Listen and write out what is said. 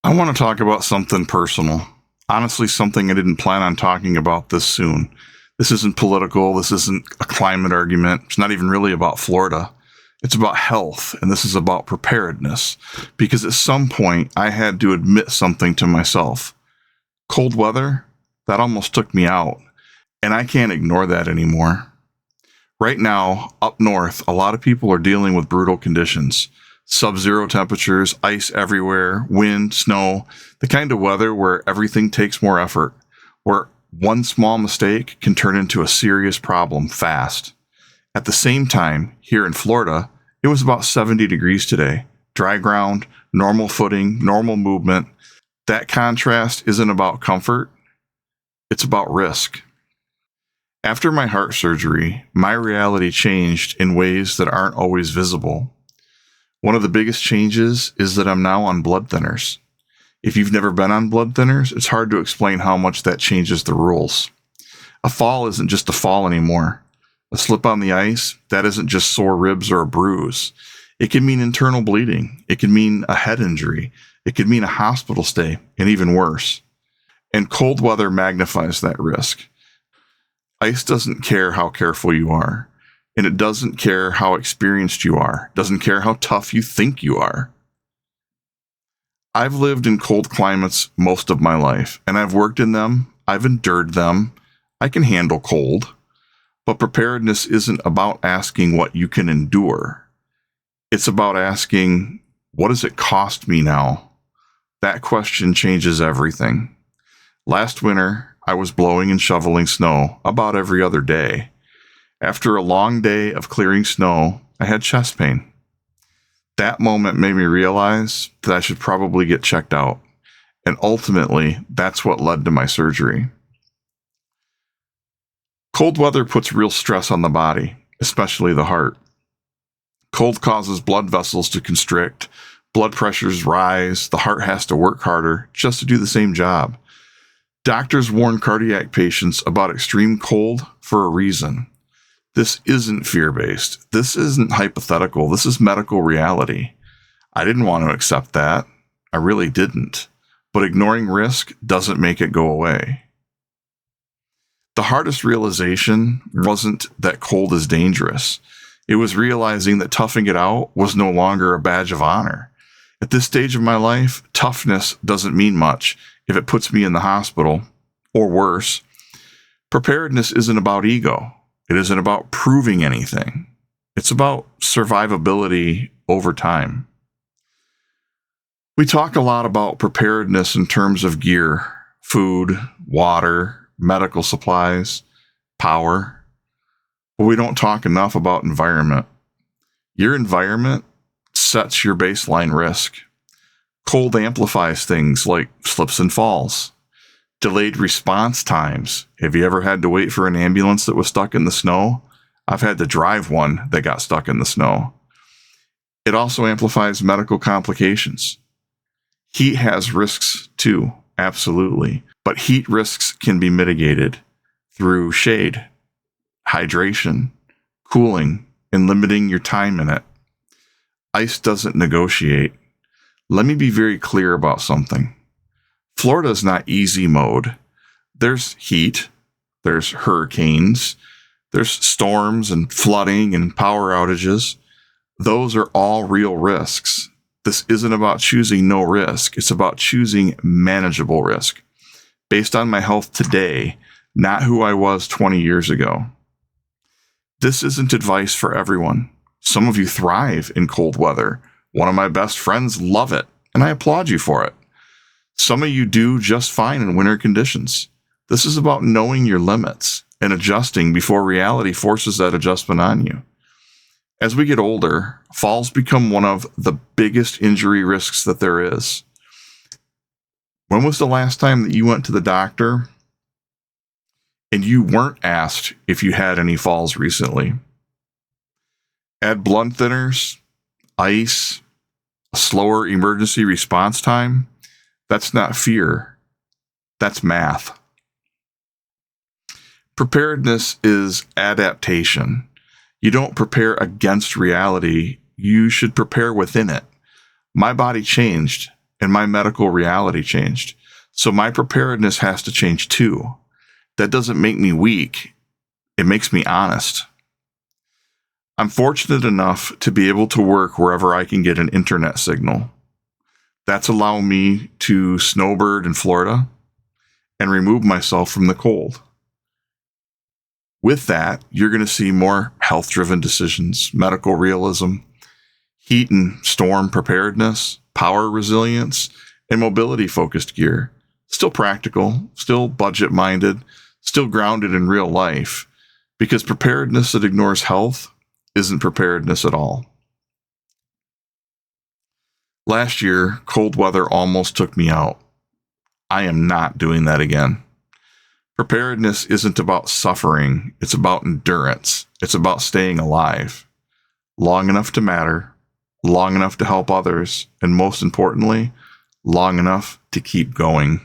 I want to talk about something personal. Honestly, something I didn't plan on talking about this soon. This isn't political. This isn't a climate argument. It's not even really about Florida. It's about health, and this is about preparedness. Because at some point, I had to admit something to myself. Cold weather, that almost took me out, and I can't ignore that anymore. Right now, up north, a lot of people are dealing with brutal conditions. Sub-zero temperatures, ice everywhere, wind, snow, the kind of weather where everything takes more effort, where one small mistake can turn into a serious problem fast. At the same time, here in Florida, it was about 70 degrees today. Dry ground, normal footing, normal movement. That contrast isn't about comfort, it's about risk. After my heart surgery, my reality changed in ways that aren't always visible. One of the biggest changes is that I'm now on blood thinners. If you've never been on blood thinners, it's hard to explain how much that changes the rules. A fall isn't just a fall anymore. A slip on the ice, that isn't just sore ribs or a bruise. It can mean internal bleeding. It can mean a head injury. It could mean a hospital stay, and even worse. And cold weather magnifies that risk. Ice doesn't care how careful you are, and it doesn't care how experienced you are. It doesn't care how tough you think you are. I've lived in cold climates most of my life, and I've worked in them. I've endured them. I can handle cold. But preparedness isn't about asking what you can endure. It's about asking, what does it cost me now? That question changes everything. Last winter, I was blowing and shoveling snow about every other day. After a long day of clearing snow, I had chest pain. That moment made me realize that I should probably get checked out. And ultimately, that's what led to my surgery. Cold weather puts real stress on the body, especially the heart. Cold causes blood vessels to constrict, blood pressures rise, the heart has to work harder just to do the same job. Doctors warn cardiac patients about extreme cold for a reason. This isn't fear-based. This isn't hypothetical. This is medical reality. I didn't want to accept that. I really didn't. But ignoring risk doesn't make it go away. The hardest realization wasn't that cold is dangerous. It was realizing that toughing it out was no longer a badge of honor. At this stage of my life, toughness doesn't mean much if it puts me in the hospital, or worse. Preparedness isn't about ego. It isn't about proving anything. It's about survivability over time. We talk a lot about preparedness in terms of gear, food, water, medical supplies, power, but we don't talk enough about environment. Your environment sets your baseline risk. Cold amplifies things like slips and falls, delayed response times. Have you ever had to wait for an ambulance that was stuck in the snow? I've had to drive one that got stuck in the snow. It also amplifies medical complications. Heat has risks too, absolutely. But heat risks can be mitigated through shade, hydration, cooling, and limiting your time in it. Ice doesn't negotiate. Let me be very clear about something. Florida is not easy mode. There's heat, there's hurricanes, there's storms and flooding and power outages. Those are all real risks. This isn't about choosing no risk. It's about choosing manageable risk based on my health today, not who I was 20 years ago. This isn't advice for everyone. Some of you thrive in cold weather. One of my best friends love it, and I applaud you for it. Some of you do just fine in winter conditions. This is about knowing your limits and adjusting before reality forces that adjustment on you. As we get older, falls become one of the biggest injury risks that there is. When was the last time that you went to the doctor and you weren't asked if you had any falls recently? Add blood thinners, ice, a slower emergency response time. That's not fear. That's math. Preparedness is adaptation. You don't prepare against reality. You should prepare within it. My body changed. and my medical reality changed. So my preparedness has to change too. That doesn't make me weak. It makes me honest. I'm fortunate enough to be able to work wherever I can get an internet signal. That's allowing me to snowbird in Florida and remove myself from the cold. With that, you're going to see more health-driven decisions, medical realism, heat and storm preparedness, power resilience, and mobility-focused gear. Still practical, still budget-minded, still grounded in real life, because preparedness that ignores health isn't preparedness at all. Last year, cold weather almost took me out. I am not doing that again. Preparedness isn't about suffering. It's about endurance. It's about staying alive. Long enough to matter, long enough to help others, and most importantly, long enough to keep going.